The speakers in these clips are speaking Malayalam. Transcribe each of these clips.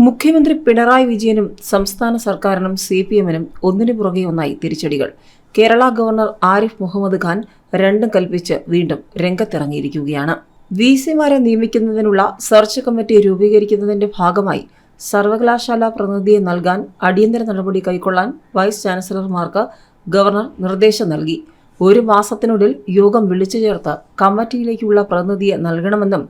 മുഖ്യമന്ത്രി പിണറായി വിജയനും സംസ്ഥാന സർക്കാരിനും CPM-നും ഒന്നിനു പുറകെ ഒന്നായി തിരിച്ചടികൾ. കേരള ഗവർണർ ആരിഫ് മുഹമ്മദ് ഖാൻ രണ്ടും കൽപ്പിച്ച് വീണ്ടും രംഗത്തിറങ്ങിയിരിക്കുകയാണ്. VC-മാരെ നിയമിക്കുന്നതിനുള്ള സെർച്ച് കമ്മിറ്റി രൂപീകരിക്കുന്നതിന്റെ ഭാഗമായി സർവകലാശാല പ്രതിനിധിയെ നൽകാൻ അടിയന്തര നടപടി കൈക്കൊള്ളാൻ വൈസ് ചാൻസലർമാർക്ക് ഗവർണർ നിർദ്ദേശം നൽകി. ഒരു മാസത്തിനുള്ളിൽ യോഗം വിളിച്ചു ചേർത്ത് കമ്മിറ്റിയിലേക്കുള്ള പ്രതിനിധിയെ നൽകണമെന്നും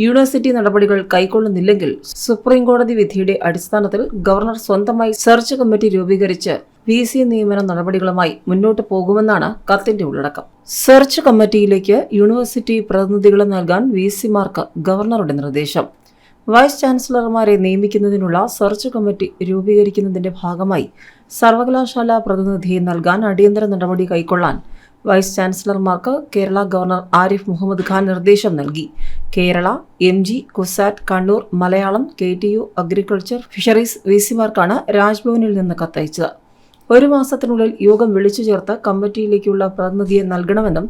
യൂണിവേഴ്സിറ്റി നടപടികൾ കൈക്കൊള്ളുന്നില്ലെങ്കിൽ സുപ്രീംകോടതി വിധിയുടെ അടിസ്ഥാനത്തിൽ ഗവർണർ സ്വന്തമായി സെർച്ച് കമ്മിറ്റി രൂപീകരിച്ച് VC നിയമന നടപടികളുമായി മുന്നോട്ട് പോകുമെന്നാണ് കത്തിന്റെ ഉള്ളടക്കം. സെർച്ച് കമ്മിറ്റിയിലേക്ക് യൂണിവേഴ്സിറ്റി പ്രതിനിധികളെ നൽകാൻ VC-മാർക്ക് ഗവർണറുടെ നിർദ്ദേശം. വൈസ് ചാൻസലർമാരെ നിയമിക്കുന്നതിനുള്ള സെർച്ച് കമ്മിറ്റി രൂപീകരിക്കുന്നതിന്റെ ഭാഗമായി സർവകലാശാല പ്രതിനിധിയെ നൽകാൻ അടിയന്തര നടപടി കൈക്കൊള്ളാൻ വൈസ് ചാൻസലർമാർക്ക് കേരള ഗവർണർ ആരിഫ് മുഹമ്മദ് ഖാൻ നിർദ്ദേശം നൽകി. Kerala, MG, CUSAT, Kannur, Malayalam, KTU, agriculture, fisheries VC-മാർക്കാണ് രാജ്ഭവനിൽ നിന്ന് കത്തയച്ചത്. ഒരു മാസത്തിനുള്ളിൽ യോഗം വിളിച്ചു ചേർത്ത് കമ്മിറ്റിയിലേക്കുള്ള പ്രതിനിധിയെ നൽകണമെന്നും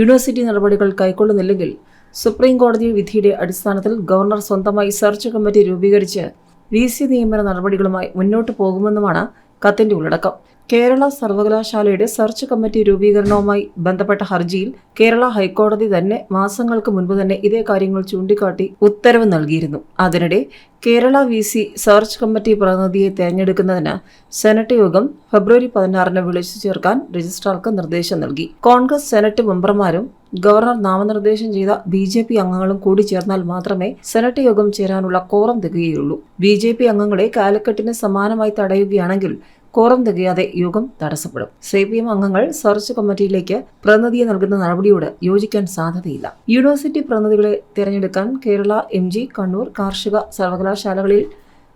യൂണിവേഴ്സിറ്റി നടപടികൾ കൈക്കൊള്ളുന്നില്ലെങ്കിൽ സുപ്രീംകോടതി വിധിയുടെ അടിസ്ഥാനത്തിൽ ഗവർണർ സ്വന്തമായി സെർച്ച് കമ്മിറ്റി രൂപീകരിച്ച് VC നിയമന നടപടികളുമായി മുന്നോട്ട് പോകുമെന്നുമാണ് കത്തിന്റെ ഉള്ളടക്കം. കേരള സർവകലാശാലയുടെ സെർച്ച് കമ്മിറ്റി രൂപീകരണവുമായി ബന്ധപ്പെട്ട ഹർജിയിൽ കേരള ഹൈക്കോടതി തന്നെ മാസങ്ങൾക്ക് മുൻപ് തന്നെ ഇതേ കാര്യങ്ങൾ ചൂണ്ടിക്കാട്ടി ഉത്തരവ് നൽകിയിരുന്നു. അതിനിടെ കേരള VC സെർച്ച് കമ്മിറ്റി പ്രതിനിധിയെ തെരഞ്ഞെടുക്കുന്നതിന് സെനറ്റ് യോഗം ഫെബ്രുവരി 16-ന് വിളിച്ചു ചേർക്കാൻ രജിസ്ട്രാർക്ക് നിർദ്ദേശം നൽകി. കോൺഗ്രസ് സെനറ്റ് മെമ്പർമാരും ഗവർണർ നാമനിർദ്ദേശം ചെയ്ത BJP അംഗങ്ങളും കൂടി ചേർന്നാൽ മാത്രമേ സെനറ്റ് യോഗം ചേരാനുള്ള കോറം തികയുകയുള്ളൂ. BJP അംഗങ്ങളെ കാലക്കെട്ടിന് സമാനമായി തടയുകയാണെങ്കിൽ കോറം തികയാതെ യോഗം തടസ്സപ്പെടും. CPM അംഗങ്ങൾ സെർച്ച് കമ്മിറ്റിയിലേക്ക് പ്രതിനിധിയെ നൽകുന്ന നടപടിയോട് യോജിക്കാൻ സാധ്യതയില്ല. യൂണിവേഴ്സിറ്റി പ്രതിനിധികളെ തിരഞ്ഞെടുക്കാൻ കേരള, MG, കണ്ണൂർ കാർഷിക സർവകലാശാലകളിൽ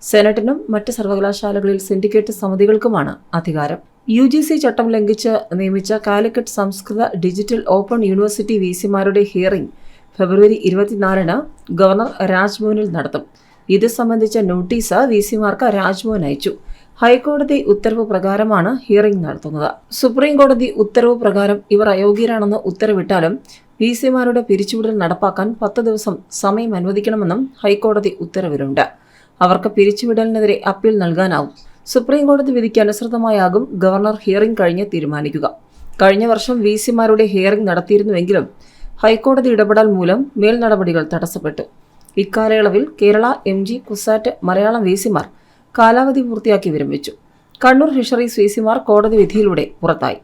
സെനറ്റിനും മറ്റ് സർവകലാശാലകളിൽ സിൻഡിക്കേറ്റ് സമിതികൾക്കുമാണ് അധികാരം. UGC ചട്ടം ലംഘിച്ച് നിയമിച്ച കാലിക്കറ്റ് സംസ്കൃത ഡിജിറ്റൽ ഓപ്പൺ യൂണിവേഴ്സിറ്റി VC-മാരുടെ ഹിയറിംഗ് ഫെബ്രുവരി 24-ന് ഗവർണർ രാജ്ഭവനിൽ നടത്തും. ഇത് സംബന്ധിച്ച നോട്ടീസ് VC-മാർക്ക് രാജ്ഭവൻ അയച്ചു. ഹൈക്കോടതി ഉത്തരവ് പ്രകാരമാണ് ഹിയറിംഗ് നടത്തുന്നത്. സുപ്രീംകോടതി ഉത്തരവ് പ്രകാരം ഇവർ അയോഗ്യരാണെന്ന് ഉത്തരവിട്ടാലും VC-മാരുടെ പിരിച്ചുവിടൽ നടപ്പാക്കാൻ 10 ദിവസം സമയം അനുവദിക്കണമെന്നും ഹൈക്കോടതി ഉത്തരവിലുണ്ട്. അവർക്ക് പിരിച്ചുവിടലിനെതിരെ അപ്പീൽ നൽകാനാവും. സുപ്രീംകോടതി വിധിക്ക് അനുസൃതമായാകും ഗവർണർ ഹിയറിംഗ് കഴിഞ്ഞ് തീരുമാനിക്കുക. കഴിഞ്ഞ വർഷം VC-മാരുടെ ഹിയറിംഗ് നടത്തിയിരുന്നുവെങ്കിലും ഹൈക്കോടതി ഇടപെടൽ മൂലം മേൽ നടപടികൾ തടസ്സപ്പെട്ടു. ഇക്കാലയളവിൽ കേരള, MG, കുസാറ്റ്, മലയാളം VC-മാർ കാലാവധി പൂർത്തിയാക്കി വിരമിച്ചു. കണ്ണൂർ ഫിഷറീസ് VC-മാർ കോടതി വിധിയിലൂടെ പുറത്തായി.